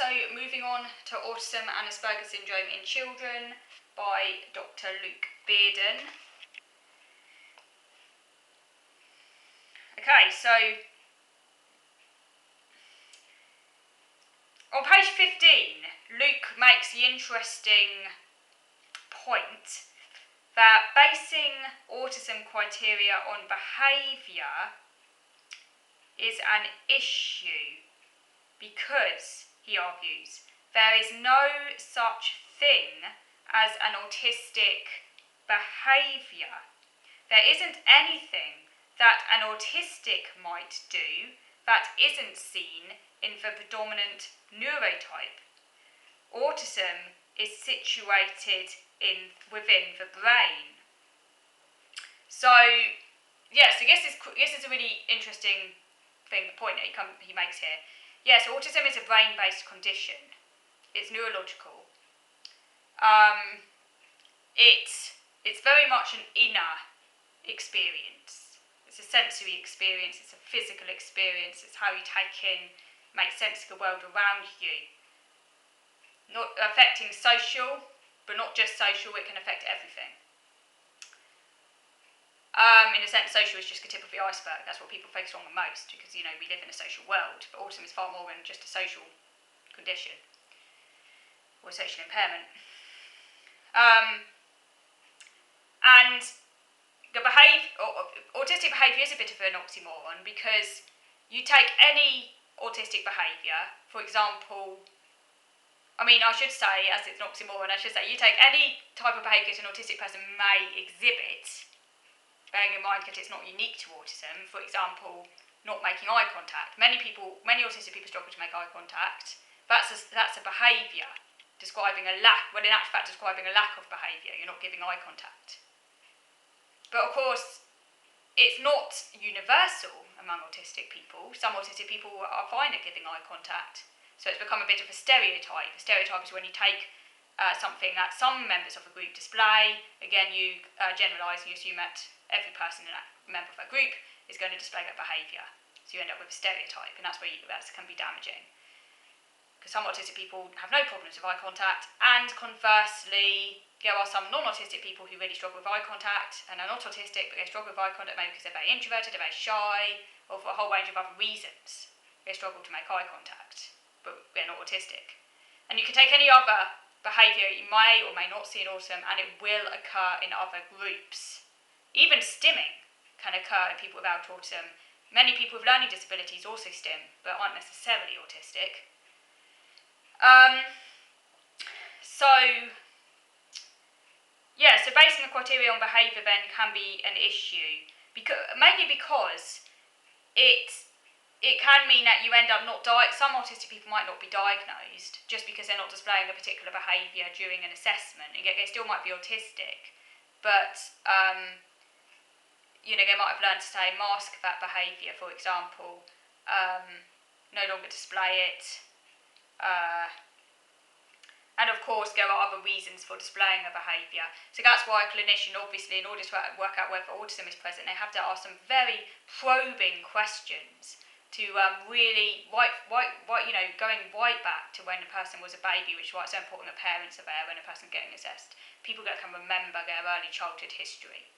so moving on to Autism and Asperger syndrome in children by Dr. Luke Beardon. Okay, so on page 15, Luke makes the interesting point that basing autism criteria on behaviour is an issue because, he argues, there is no such thing as an autistic behaviour. There isn't anything that an autistic might do that isn't seen in the predominant neurotype. Autism is situated within the brain. So I guess this is a really interesting point that he makes here. Yes, autism is a brain-based condition. It's neurological. It's very much an inner experience. It's a sensory experience. It's a physical experience. It's how you take in, make sense of the world around you. Not affecting social, but not just social. It can affect everything. In a sense, social is just the tip of the iceberg. That's what people focus on the most because, we live in a social world. But autism is far more than just a social condition or a social impairment. And the autistic behaviour is a bit of an oxymoron because you take any autistic behaviour, for example, I should say, as it's an oxymoron, you take any type of behaviour that an autistic person may exhibit, bearing in mind that it's not unique to autism. For example, not making eye contact. Many autistic people struggle to make eye contact. That's a behaviour describing a lack, well in actual fact describing a lack of behaviour. You're not giving eye contact. But of course, it's not universal among autistic people. Some autistic people are fine at giving eye contact. So it's become a bit of a stereotype. A stereotype is when you take something that some members of a group display. Again, you generalise and you assume that every person in that member of that group is going to display that behaviour. So you end up with a stereotype, and that can be damaging. Because some autistic people have no problems with eye contact, and conversely, there are some non-autistic people who really struggle with eye contact, and are not autistic, but they struggle with eye contact maybe because they're very introverted, they're very shy, or for a whole range of other reasons. They struggle to make eye contact, but they're not autistic. And you can take any other behaviour you may or may not see in autism, and it will occur in other groups. Even stimming can occur in people without autism. Many people with learning disabilities also stim, but aren't necessarily autistic. So basing the criteria on behaviour then can be an issue, mainly because it can mean that you end up some autistic people might not be diagnosed just because they're not displaying a particular behaviour during an assessment, and yet they still might be autistic, but they might have learned to say mask that behaviour, for example, no longer display it, and of course there are other reasons for displaying a behaviour. So that's why a clinician, obviously, in order to work out whether autism is present, they have to ask some very probing questions to really going right back to when a person was a baby, which is why it's so important that parents are there when a person's getting assessed. People that can remember their early childhood history.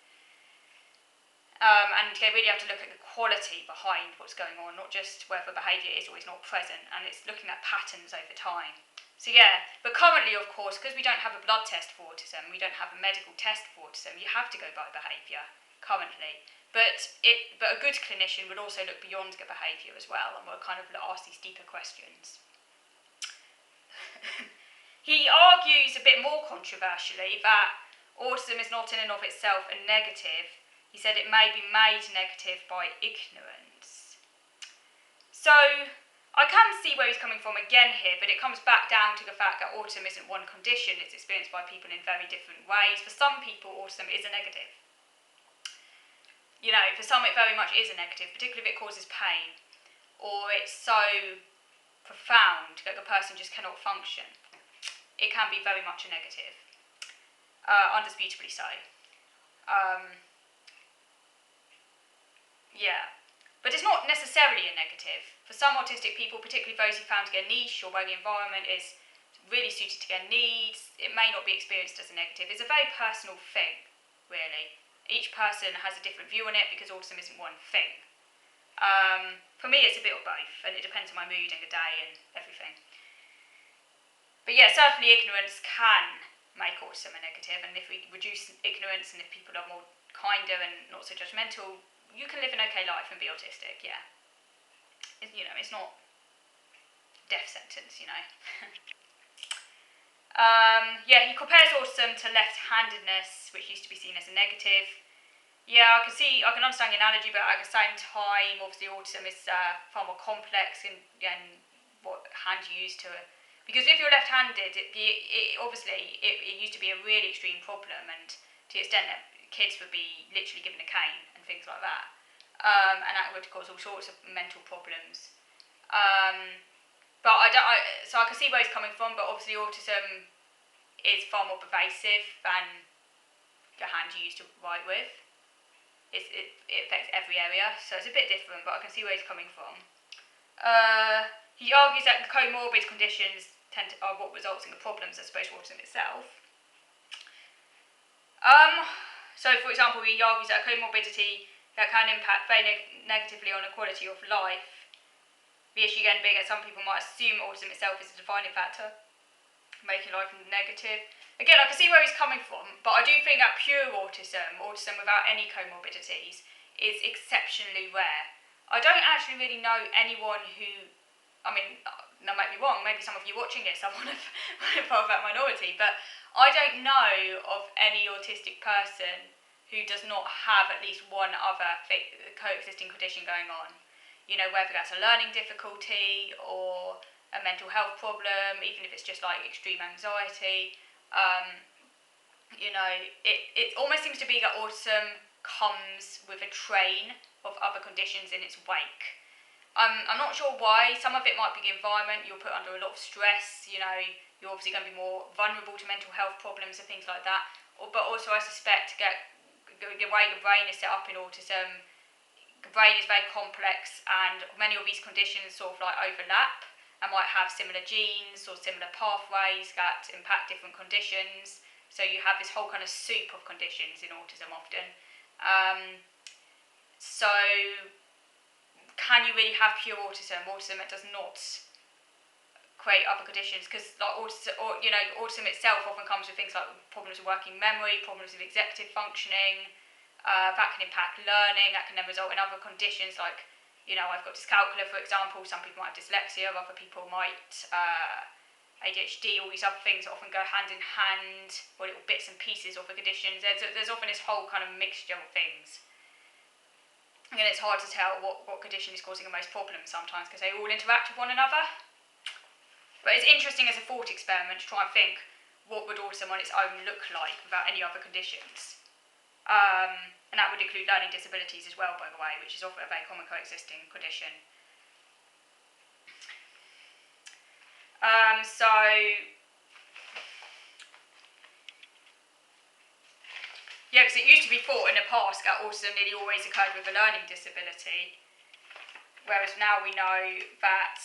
And they really have to look at the quality behind what's going on, not just whether behaviour is or is not present, and it's looking at patterns over time. So but currently, of course, because we don't have a blood test for autism, we don't have a medical test for autism, you have to go by behaviour currently. But a good clinician would also look beyond the behaviour as well, and will kind of ask these deeper questions. He argues a bit more controversially that autism is not in and of itself a negative. He said it may be made negative by ignorance. So I can see where he's coming from again here, but it comes back down to the fact that autism isn't one condition. It's experienced by people in very different ways. For some people, autism is a negative. For some it very much is a negative, particularly if it causes pain, or it's so profound that the person just cannot function. It can be very much a negative, undisputably so. But it's not necessarily a negative. For some autistic people, particularly those who found to get niche or where the environment is really suited to their needs, it may not be experienced as a negative. It's a very personal thing, really. Each person has a different view on it because autism isn't one thing. For me, it's a bit of both, and it depends on my mood and the day and everything. But yeah, certainly ignorance can make autism a negative, and if we reduce ignorance and if people are more kinder and not so judgmental, you can live an okay life and be autistic, yeah. It's not death sentence, he compares autism to left-handedness, which used to be seen as a negative. Yeah, I can understand the analogy, but at the same time, obviously autism is far more complex in what hand you use to it. Because if you're left-handed, it used to be a really extreme problem, and to the extent that kids would be literally given a cane and things like that. And that would cause all sorts of mental problems. So I can see where he's coming from, but obviously autism is far more pervasive than the hand you used to write with. It affects every area, so it's a bit different, but I can see where he's coming from. He argues that the comorbid conditions are what results in the problems as opposed to autism itself. So, for example, he argues that comorbidity that can impact very negatively on the quality of life. The issue again being that some people might assume autism itself is a defining factor, making life negative. Again, I can see where he's coming from, but I do think that pure autism without any comorbidities, is exceptionally rare. I don't actually really know anyone who, I might be wrong, maybe some of you watching this are one of part of that minority, but I don't know of any autistic person who does not have at least one other coexisting condition going on. Whether that's a learning difficulty or a mental health problem, even if it's just like extreme anxiety. It almost seems to be that autism comes with a train of other conditions in its wake. I'm not sure why. Some of it might be the environment. You're put under a lot of stress. You're obviously going to be more vulnerable to mental health problems and things like that. But also, I suspect the way the brain is set up in autism, the brain is very complex, and many of these conditions sort of like overlap and might have similar genes or similar pathways that impact different conditions. So you have this whole kind of soup of conditions in autism often. So can you really have pure autism? Autism it does not create other conditions, because autism itself often comes with things like problems with working memory, problems with executive functioning. That can impact learning. That can then result in other conditions like, I've got dyscalculia, for example. Some people might have dyslexia. Other people might ADHD. All these other things that often go hand in hand, or little bits and pieces of the conditions. There's often this whole kind of mixture of things. And it's hard to tell what condition is causing the most problems sometimes, because they all interact with one another. But it's interesting as a thought experiment to try and think, what would autism on its own look like without any other conditions? And that would include learning disabilities as well, by the way, which is often a very common coexisting condition. Because it used to be thought in the past that autism nearly always occurred with a learning disability, whereas now we know that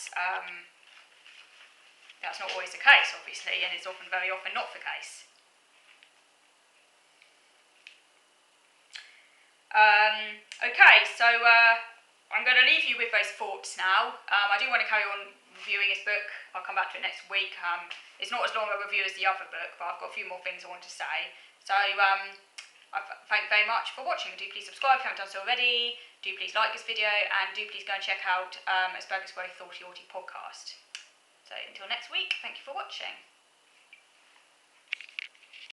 that's not always the case, obviously, and it's very often not the case. I'm going to leave you with those thoughts now. I do want to carry on reviewing this book. I'll come back to it next week. It's not as long a review as the other book, but I've got a few more things I want to say. So I thank you very much for watching. Do please subscribe if you haven't done so already. Do please like this video, and do please go and check out Asperger's Growth Authority podcast. So until next week, thank you for watching.